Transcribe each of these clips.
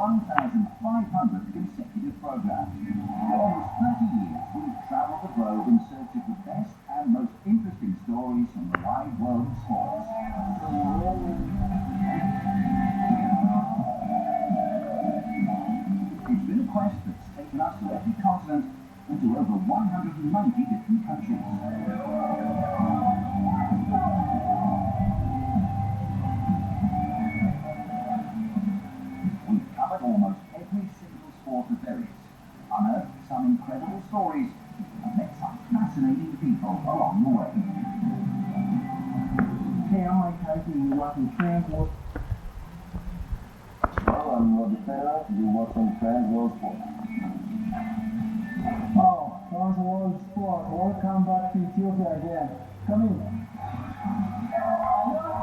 1,500 consecutive programs. For almost 30 years, we've travelled the globe in search of the best and most interesting stories from the wide world of sports. It's been a quest that's taken us to every continent and to over 190 different countries. We've covered almost every single sport that there is, unearthed some incredible stories, and met some fascinating people along the way. Hey, I'm Mike Tyson, you're watching Transworld. Well, I'm Roger Federer, you're watching Transworld Sports. Oh, Transworld Sports, welcome back to Ethiopia again. Come in.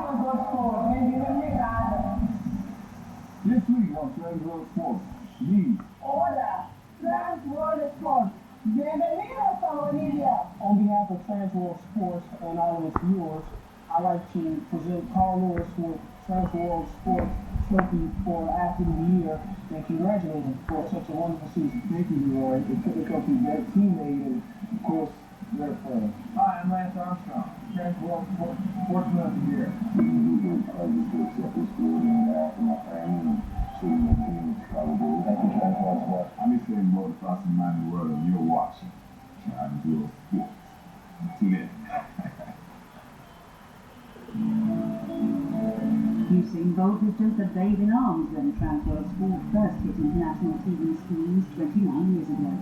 Transworld Sports, this week on Transworld Sports, me. Hola, Transworld Sports. Bienvenidos a Bolivia. On behalf of Transworld Sports and all of its viewers, I'd like to present Carl Lewis with Transworld Sports Trophy for Athlete of the Year and congratulate him for such a wonderful season. Thank you, Roy. It took a trophy, their teammate, and of course, their friend. Hi, I'm Lance Armstrong, Transworld Sportsman of the Year. Thank you, Transworld Sports. I'm the same motocrossing man in the world, and you're watching Transworld Sports. Tune in. Usain Bolt has jumped a babe in arms when Transworld Sport first hit international TV screens 29 years ago.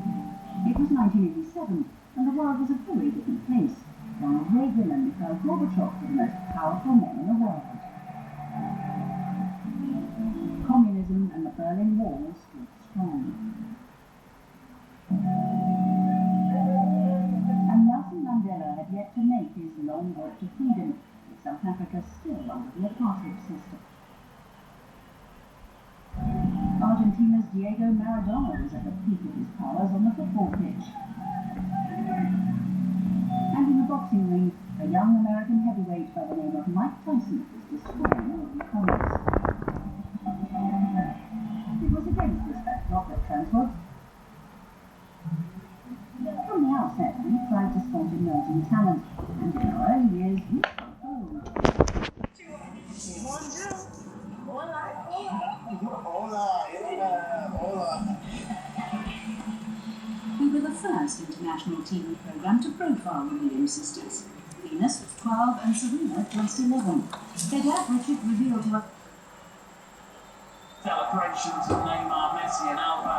It was 1987, and the world was a very different place. Ronald Reagan and Mikhail Gorbachev were the most powerful men in the world. Communism and the Berlin Wall stood strong. And Nelson Mandela had yet to make his long walk to freedom, with South Africa still under the apartheid system. Argentina's Diego Maradona was at the peak of his powers on the football pitch. And in the boxing ring, a young American heavyweight by the name of Mike Tyson was destroying all the opponents. It was against this backdrop that Transworld. From the outset, we tried to spot emerging talent, and in our early years, we followed. We were the first international TV program to profile the Williams sisters. Venus was 12 and Serena just 11. Their dad Richard revealed to us celebrations of Neymar, Messi and Alba,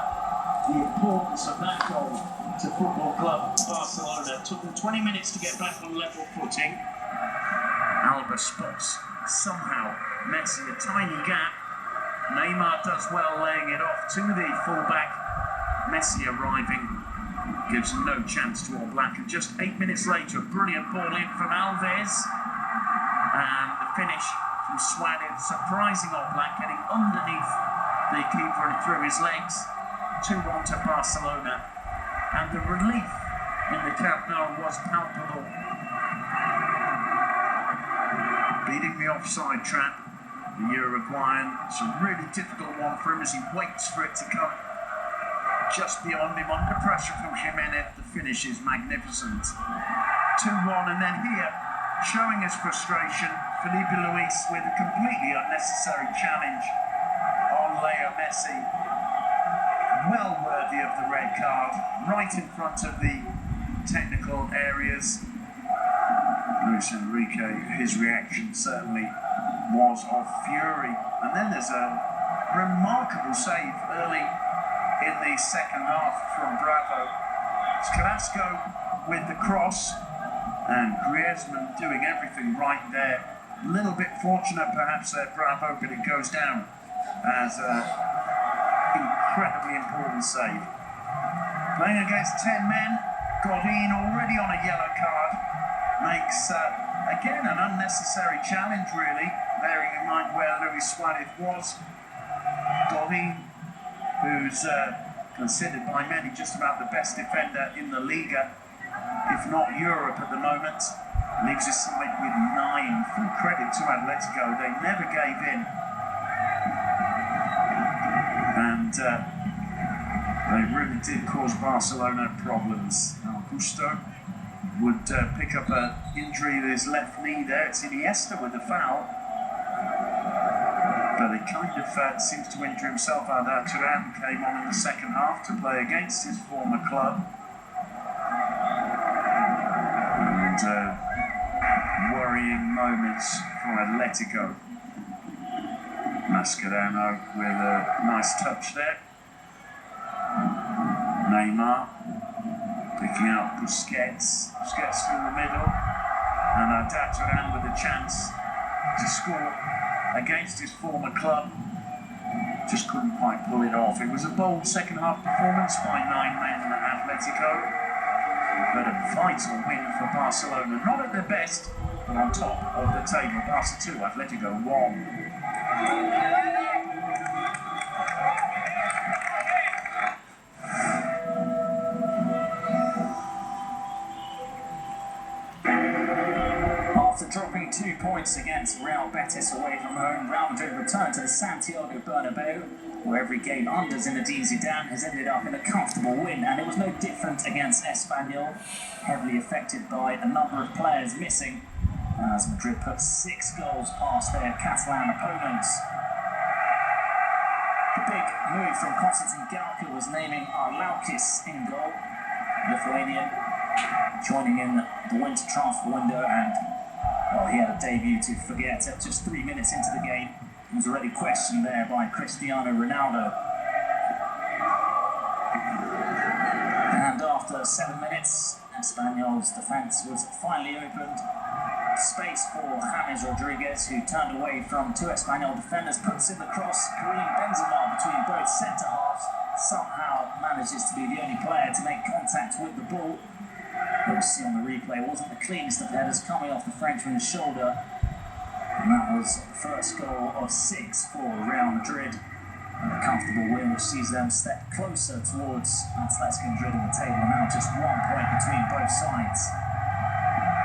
the importance of that goal to Football Club Barcelona. It took them 20 minutes to get back on level footing. Alba spots somehow Messi a tiny gap. Neymar does well laying it off to the fullback. Messi arriving gives no chance to All Black, and just 8 minutes later a brilliant ball in from Alves, and the finish from Suarez, surprising All Black, getting underneath the keeper and through his legs. 2-1 to Barcelona, and the relief in the Camp Nou was palpable. Beating the offside trap, the Uruguayan. It's a really difficult one for him as he waits for it to come just beyond him, under pressure from Jimenez. The finish is magnificent. 2-1, and then here, showing his frustration, Felipe Luis with a completely unnecessary challenge on Leo Messi. Well worthy of the red card, right in front of the technical areas. Luis Enrique, his reaction certainly was of fury. And then there's a remarkable save early in the second half from Bravo. It's Carrasco with the cross, and Griezmann doing everything right there. A little bit fortunate perhaps there, Bravo, but it goes down as an incredibly important save. Playing against 10 men, Godin already on a yellow card, makes again an unnecessary challenge really, bearing in mind where Luis Suarez was. Godin, who's considered by many just about the best defender in the Liga, if not Europe at the moment, leaves his side with 9. Full credit to Atletico, they never gave in. and they really did cause Barcelona problems. Augusto would pick up an injury to his left knee there. It's Iniesta with the foul. But he kind of seems to injure himself. Arda Turan came on in the second half to play against his former club. And worrying moments for Atletico. Mascherano with a nice touch there. Neymar picking out Busquets. Busquets through the middle. And Arda Turan with a chance to score against his former club. Just couldn't quite pull it off. It was a bold second half performance by 9 men at Atletico, but a vital win for Barcelona. Not at their best, but on top of the table. Barca 2, Atletico 1. After dropping 2 points against Real Betis away from home, Real Madrid returned to the Santiago Bernabeu, where every game under Zinedine Zidane has ended up in a comfortable win, and it was no different against Espanyol, heavily affected by a number of players missing, as Madrid put 6 goals past their Catalan opponents. The big move from Konstantin Galka was naming Arlaukis in goal, Lithuanian, joining in the winter transfer window, and well, he had a debut to forget. At just 3 minutes into the game, he was already questioned there by Cristiano Ronaldo. And after 7 minutes, Espanyol's defence was finally opened. Space for James Rodriguez, who turned away from 2 Espanyol defenders, puts in the cross. Karim Benzema between both centre-halves somehow manages to be the only player to make contact with the ball. We'll see on the replay, it wasn't the cleanest of headers coming off the Frenchman's shoulder. And that was the first goal of 6 for Real Madrid. And a comfortable win which sees them step closer towards Atletico Madrid in the table, now just 1 point between both sides.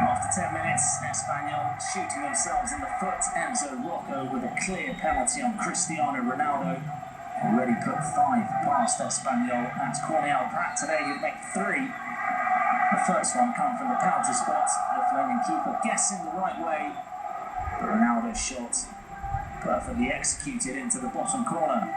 After 10 minutes, Espanyol shooting themselves in the foot. Enzo Rocco with a clear penalty on Cristiano Ronaldo. Already put 5 past Espanyol at Cornell. Pratt today he'd make 3. The first one come from the penalty spot. Lithuanian keeper guessing the right way. But Ronaldo's shot perfectly executed into the bottom corner.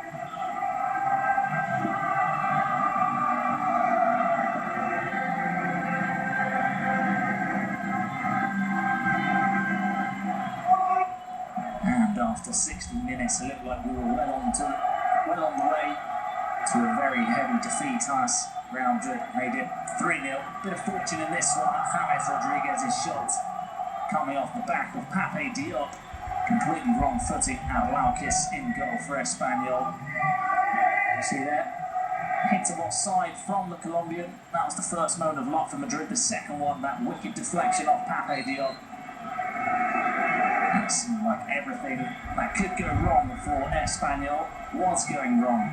And after 60 minutes, it looked like we were well on the way to a very heavy defeat. Us Real Madrid made it 3-0. Bit of fortune in this one. James Rodriguez's shot coming off the back of Pape Diop. Completely wrong footing. Arlaukis in goal for Espanyol. You see there? Hit him offside from the Colombian. That was the first moment of luck for Madrid. The second one, that wicked deflection off Pape Diop. It seemed like everything that could go wrong for Espanyol was going wrong.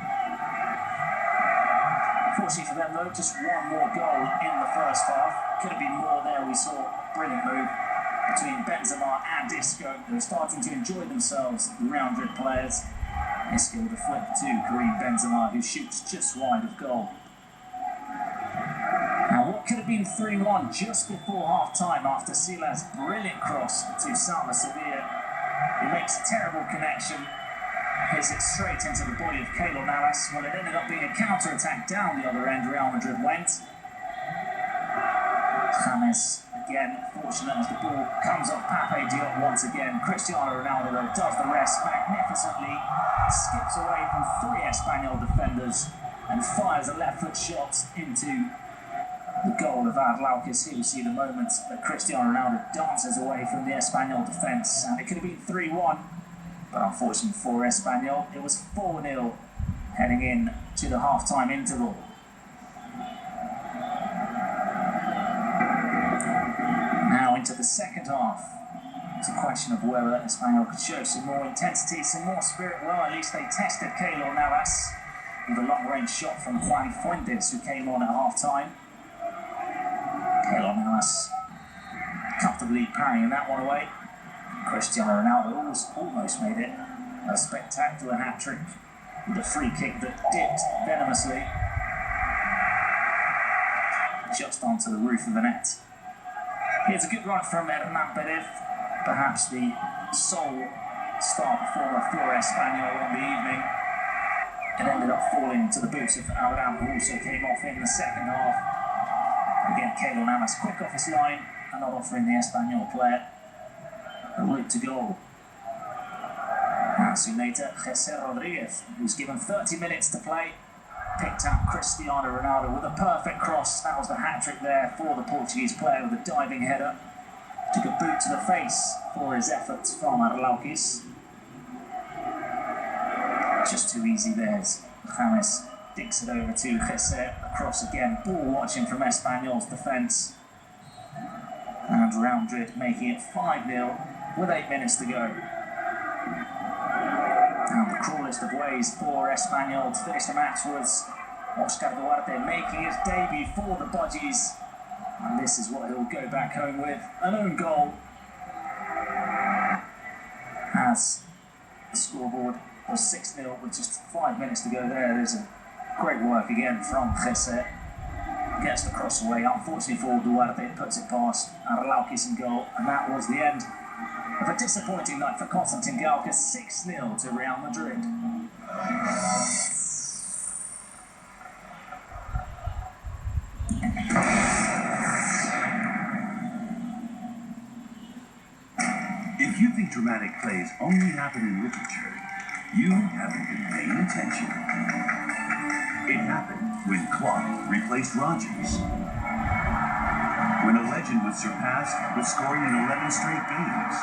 Fortunately for them though, just one more goal in the first half. Could have been more there. We saw a brilliant move between Benzema and Isco. They were starting to enjoy themselves, the Real Madrid players. Isco with a flick to Karim Benzema, who shoots just wide of goal. Now what could have been 3-1 just before half-time after Silas' brilliant cross to Salva Sevilla. He makes a terrible connection. Hits it straight into the body of Keylor Navas. Well, it ended up being a counter-attack down the other end. Real Madrid went. James again fortunate as the ball comes off Pape Diop once again. Cristiano Ronaldo though does the rest magnificently. Skips away from 3 Espanyol defenders and fires a left-foot shot into the goal of Arlaukis. Here we see the moment that Cristiano Ronaldo dances away from the Espanyol defence, and it could have been 3-1. But unfortunately for Espanyol, it was 4-0 heading in to the half-time interval. Now into the second half. It's a question of whether Espanyol could show some more intensity, some more spirit. Well, at least they tested Keylor Navas with a long-range shot from Juan Fuentes, who came on at half-time. Keylor Navas comfortably parrying that one away. Cristiano Ronaldo almost made it a spectacular hat-trick with a free kick that dipped venomously just onto the roof of the net. Here's a good run from Hernan Perez, perhaps the sole star performer for Espanyol on the evening. It ended up falling to the boots of Abraham, who also came off in the second half. Again, Keylor Navas quick off his line and not offering the Espanyol player a route to goal. And soon later, Jesse Rodriguez, who's given 30 minutes to play, picked out Cristiano Ronaldo with a perfect cross. That was the hat-trick there for the Portuguese player with a diving header. Took a boot to the face for his efforts from Arlaukis. Just too easy there as James dicks it over to Jesse. Across again, ball watching from Espanyol's defence. And Real Madrid making it 5-0 with 8 minutes to go. And the cruelest of ways for Espanyol to finish the match was Oscar Duarte making his debut for the Budgies. And this is what he'll go back home with, an own goal. As the scoreboard was 6-0 with just 5 minutes to go there. There's a great work again from Jesse. Gets the cross away. Unfortunately for Duarte, it puts it past Arlaukis in goal. And that was the end of a disappointing night for Konstantin Galka, 6-0 to Real Madrid. If you think dramatic plays only happen in literature, you haven't been paying attention. It happened when Clark replaced Rodgers. When a legend was surpassed with scoring in 11 straight games.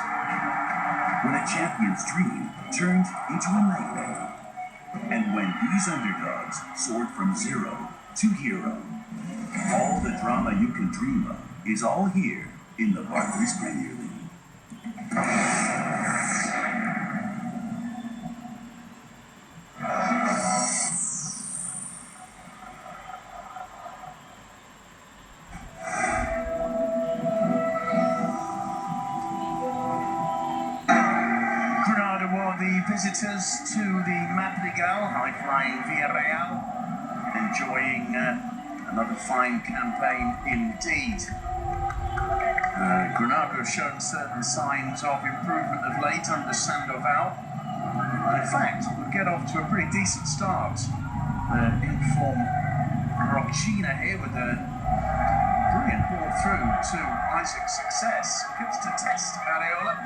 When a champion's dream turned into a nightmare. And when these underdogs soared from zero to hero. All the drama you can dream of is all here in the Barclays Premier League. Visitors to the Madrigal, high-flying Villarreal, enjoying another fine campaign indeed. Granada have shown certain signs of improvement of late under Sandoval. In fact, we'll get off to a pretty decent start. In-form Rochina here with a brilliant ball through to Isaac's Success. Gets to test Areola.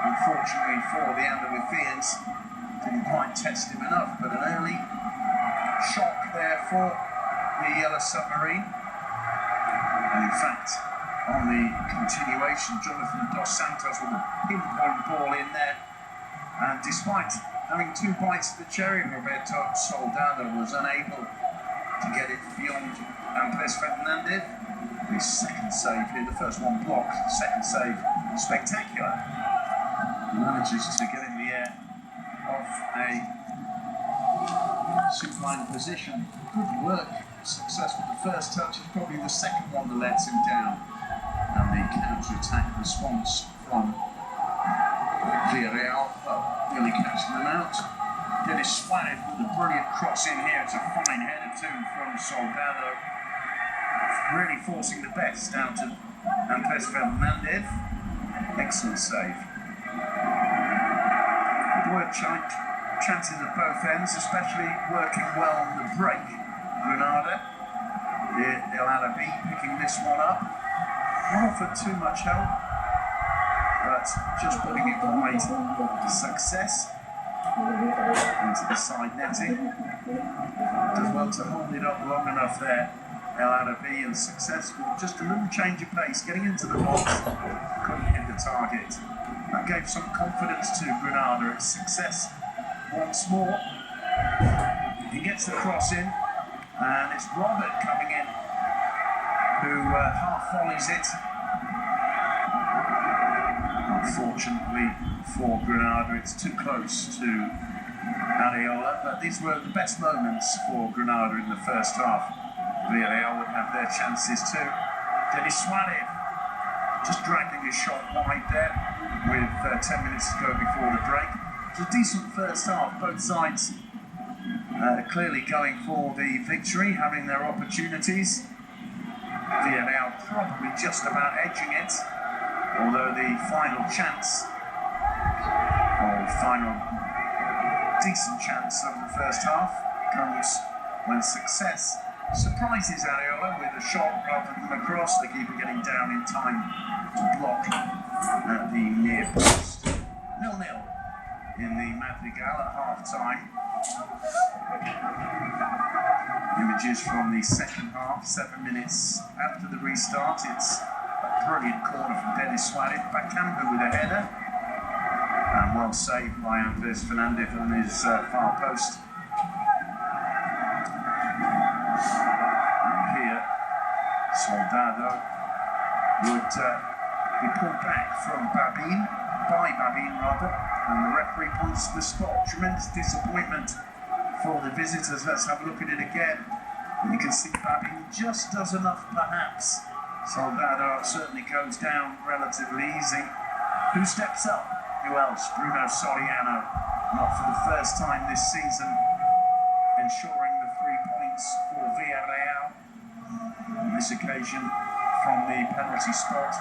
Unfortunately for the Andalusians, didn't quite test him enough, but an early shock there for the Yellow Submarine. And in fact, on the continuation, Jonathan Dos Santos with a pinpoint ball in there. And despite having 2 bites of the cherry, Roberto Soldado was unable to get it beyond Andres Fernandez. His second save here, the first one blocked, the second save spectacular. He manages to get in the air off a supine position. Good work, successful. The first touch is probably the second one that lets him down. And the counter-attack response from Villarreal, nearly catching them out. Dennis Suarez with a brilliant cross in here. It's a fine header too from Soldado. Really forcing the best out of Andres Fernandez. Excellent save. Good work, chances at both ends, especially working well on the break. Granada, El Arabi picking this one up. Not offered too much help, but just putting it wide. Success into the side netting. Does well to hold it up long enough there. El Arabi and successful. Just a little change of pace, getting into the box. Couldn't hit the target. That gave some confidence to Granada. It's Success once more. He gets the cross in, and it's Robert coming in, who half volleys it. Unfortunately for Granada, it's too close to Areola, but these were the best moments for Granada in the first half. Villarreal would have their chances too. Denis Suarez just dragging his shot wide there with 10 minutes to go before the break. It was a decent first half, both sides clearly going for the victory, having their opportunities. Villarreal probably just about edging it, although the final chance, or final decent chance of the first half, comes when success surprises Areola with a shot rather than a cross, the keeper getting down in time to block at the near post. 0-0 in the Madrigal at half-time. Images from the second half, 7 minutes after the restart. It's a brilliant corner from Denis Suarez. Bakambu with a header. And well saved by Andres Fernandez on his far post. Here, Soldado would be pulled back from Babin, and the referee points to the spot. Tremendous disappointment for the visitors. Let's have a look at it again. And you can see Babin just does enough, perhaps. Soldado certainly goes down relatively easy. Who steps up? Who else? Bruno Soriano, not for the first time this season, ensuring the 3 points for Villarreal. On this occasion, from the penalty spot,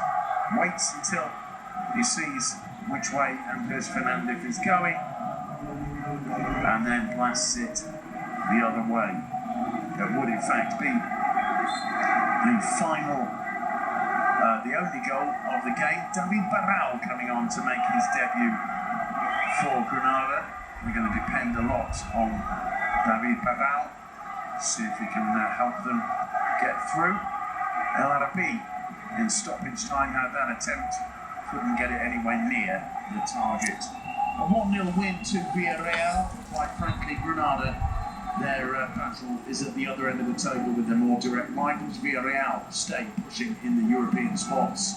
waits until he sees which way Andres Fernandez is going, and then blasts it the other way. It would in fact be the final, the only goal of the game. David Barral coming on to make his debut for Granada. We're going to depend a lot on David Barral, see if he can help them get through. El Arabi in stoppage time had that attempt, couldn't get it anywhere near the target. A 1-0 win to Villarreal. Quite frankly, Granada, their battle is at the other end of the table with their more direct rivals. Villarreal stay pushing in the European spots.